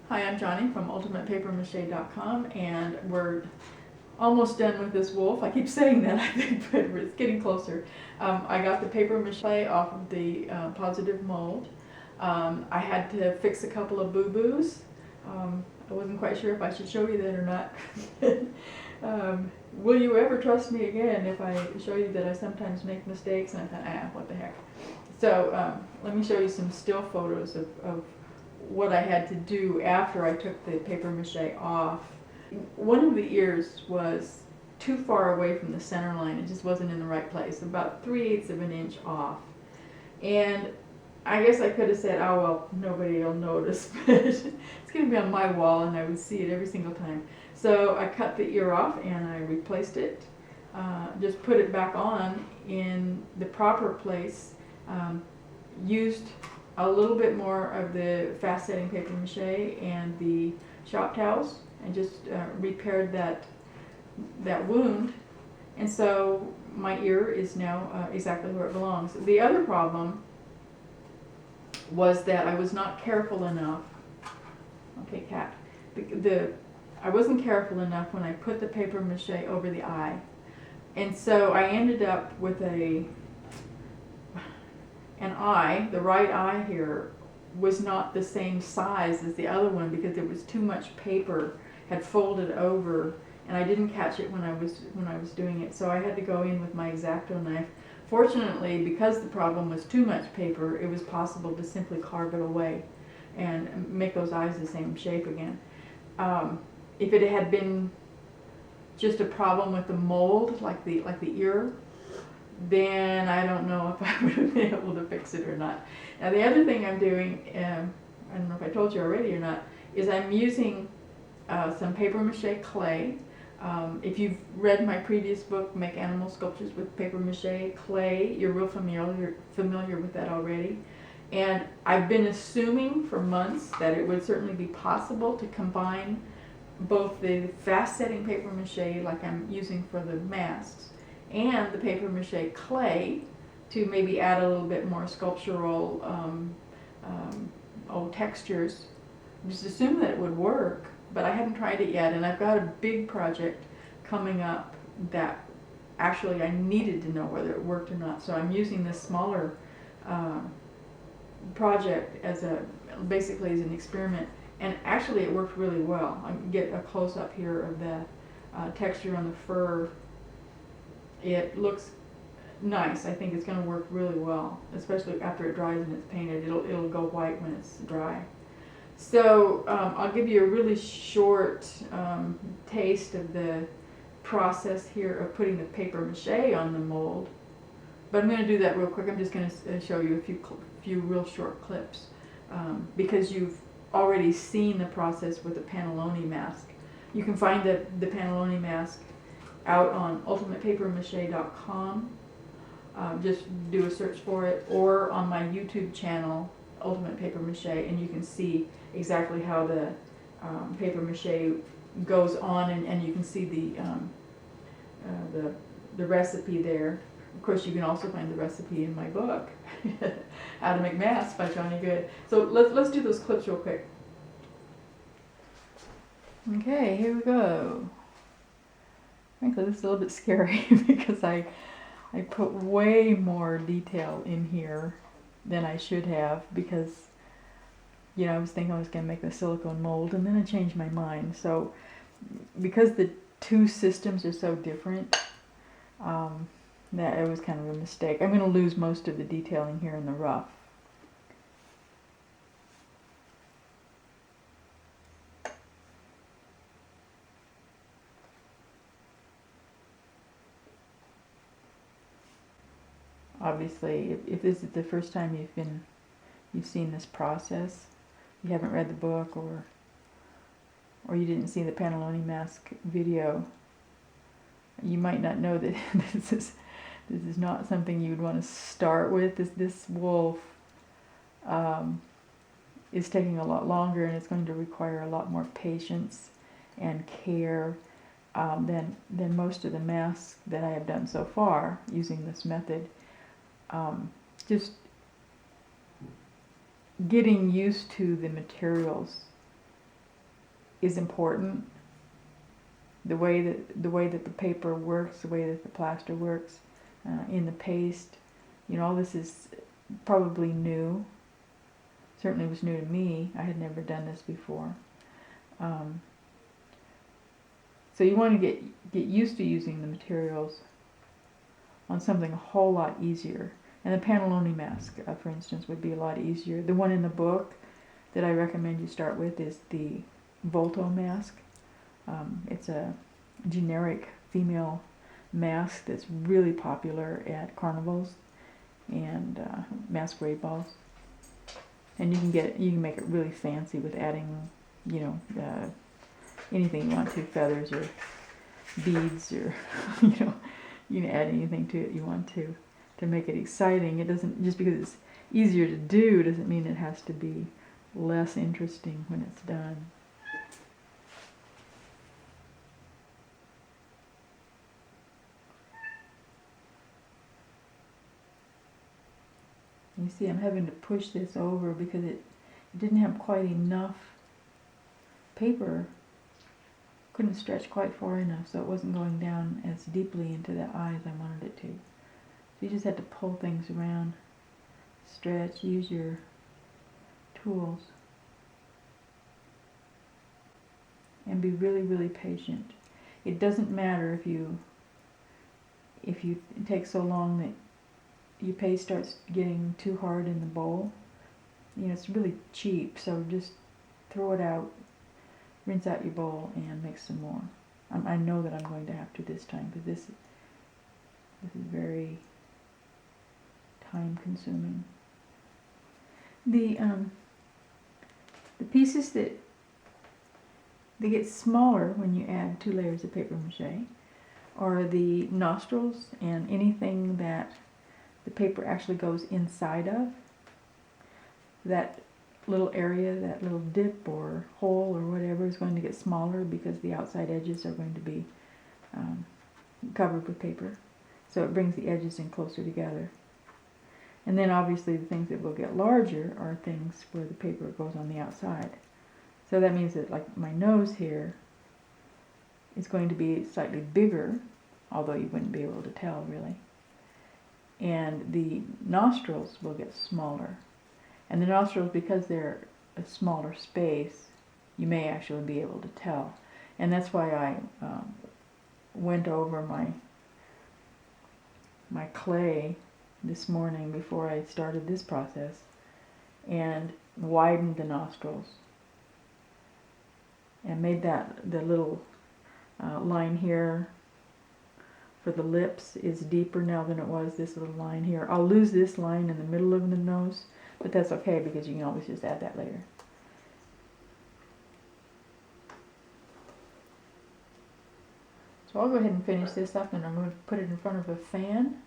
Hi, I'm Johnny from UltimatePaperMache.com, and we're almost done with this wolf. I keep saying that, I think, but it's getting closer. I got the paper mache off of the positive mold. I had to fix a couple of boo-boos. I wasn't quite sure if I should show you that or not. Will you ever trust me again if I show you that I sometimes make mistakes? And I thought, what the heck. So let me show you some still photos of what I had to do after I took the paper mache off. One of the ears was too far away from the center line. It just wasn't in the right place, about 3/8 of an inch off. And I guess I could have said, oh well, nobody will notice, but it's going to be on my wall and I would see it every single time. So I cut the ear off and I replaced it, just put it back on in the proper place, used a little bit more of the fast setting paper mache and the shop towels and just repaired that wound, and so my ear is now exactly where it belongs. The other problem was that I was not careful enough. Okay, cat. I wasn't careful enough when I put the paper mache over the eye, and so I ended up with an eye. The right eye here was not the same size as the other one because there was too much paper had folded over, and I didn't catch it when I was doing it. So I had to go in with my X-Acto knife. Fortunately, because the problem was too much paper, it was possible to simply carve it away and make those eyes the same shape again. If it had been just a problem with the mold, like the ear, then I don't know if I would have been able to fix it or not. Now the other thing I'm doing, I don't know if I told you already or not, is I'm using some paper mache clay. If you've read my previous book, Make Animal Sculptures with Paper Mache Clay, you're real familiar with that already. And I've been assuming for months that it would certainly be possible to combine both the fast setting paper mache like I'm using for the masks and the paper mache clay to maybe add a little bit more sculptural textures. Just assume that it would work, but I haven't tried it yet, and I've got a big project coming up that actually I needed to know whether it worked or not. So I'm using this smaller project basically as an experiment, and actually it worked really well. I can get a close-up here of the texture on the fur. It looks nice. I think it's going to work really well, especially after it dries and it's painted. It'll go white when it's dry. So I'll give you a really short taste of the process here of putting the paper mache on the mold. But I'm going to do that real quick. I'm just going to show you a few real short clips because you've already seen the process with the panelone mask. You can find the panelone mask out on ultimatepapermache.com. Just do a search for it, or on my YouTube channel, Ultimate Paper Mache, and you can see exactly how the paper mache goes on, and you can see the recipe there. Of course, you can also find the recipe in my book, How to Make Masks by Johnny Good. So let's do those clips real quick. Okay, here we go. Frankly, this is a little bit scary because I put way more detail in here than I should have because, I was thinking I was going to make the silicone mold, and then I changed my mind. So because the two systems are so different, that it was kind of a mistake. I'm going to lose most of the detailing here in the rough. Obviously, if this is the first time you've seen this process, you haven't read the book, or you didn't see the panelone mask video, you might not know that this is not something you'd want to start with. This wolf is taking a lot longer, and it's going to require a lot more patience and care than most of the masks that I have done so far using this method. Just getting used to the materials is important. The way that the paper works, the way that the plaster works, in the paste, all this is probably new. Certainly was new to me. I had never done this before. So you want to get used to using the materials on something a whole lot easier. And the panelone mask, for instance, would be a lot easier. The one in the book that I recommend you start with is the Volto mask. It's a generic female mask that's really popular at carnivals and masquerade balls. And you can make it really fancy with adding, anything you want to, feathers or beads or, you can add anything to it you want to make it exciting. It doesn't, just because it's easier to do doesn't mean it has to be less interesting when it's done. You see, I'm having to push this over because it didn't have quite enough paper. Couldn't stretch quite far enough, so it wasn't going down as deeply into the eye as I wanted it to. So you just had to pull things around, stretch, use your tools, and be really, really patient. It doesn't matter if you take so long that your paste starts getting too hard in the bowl. It's really cheap, so just throw it out, rinse out your bowl, and mix some more. I know that I'm going to have to this time, because this is very time consuming. The pieces that they get smaller when you add 2 layers of paper mache are the nostrils and anything that the paper actually goes inside of. That little area, that little dip or hole or whatever, is going to get smaller because the outside edges are going to be covered with paper. So it brings the edges in closer together. And then obviously the things that will get larger are things where the paper goes on the outside. So that means that, like, my nose here is going to be slightly bigger, although you wouldn't be able to tell really. And the nostrils will get smaller. And the nostrils, because they're a smaller space, you may actually be able to tell. And that's why I went over my clay this morning before I started this process and widened the nostrils and made the little line here for the lips is deeper now than it was, this little line here. I'll lose this line in the middle of the nose, but that's okay because you can always just add that later. So I'll go ahead and finish this up, and I'm going to put it in front of a fan,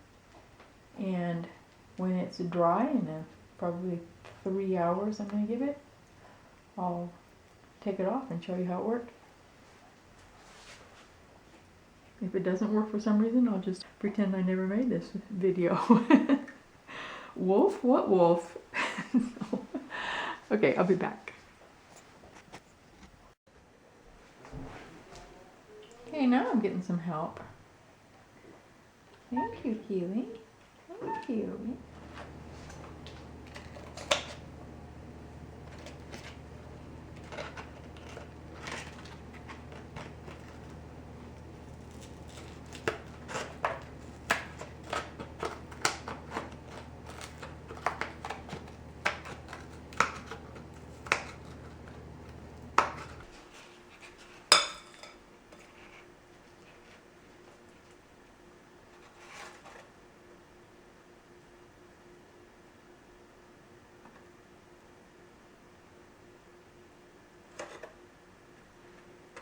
and when it's dry, in probably 3 hours I'm going to give it, I'll take it off and show you how it worked. If it doesn't work for some reason, I'll just pretend I never made this video. Wolf? What wolf? Okay, I'll be back. Okay, now I'm getting some help. Thank you, Keely. Thank you.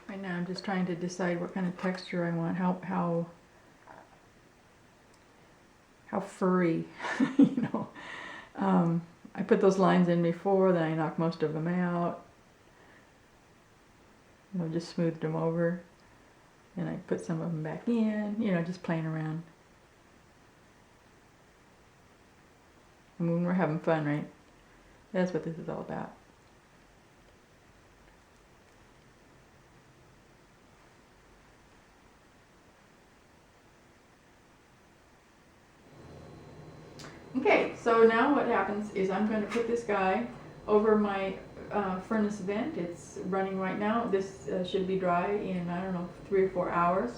Right now I'm just trying to decide what kind of texture I want, how furry, you know. I put those lines in before, then I knocked most of them out. You know, just smoothed them over. And I put some of them back in, you know, just playing around. And when we're having fun, right? That's what this is all about. Okay, so now what happens is I'm going to put this guy over my furnace vent. It's running right now. This should be dry in, I don't know, 3 or 4 hours.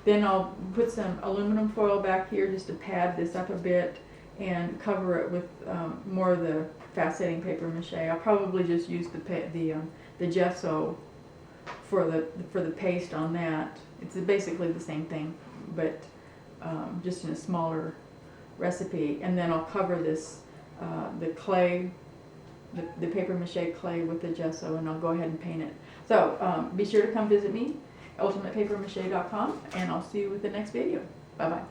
Then I'll put some aluminum foil back here just to pad this up a bit and cover it with more of the fast setting paper mache. I'll probably just use the gesso for the paste on that. It's basically the same thing, but just in a smaller recipe. And then I'll cover this the clay, the paper mache clay with the gesso, and I'll go ahead and paint it. So be sure to come visit me, ultimatepapermache.com, and I'll see you with the next video. Bye bye.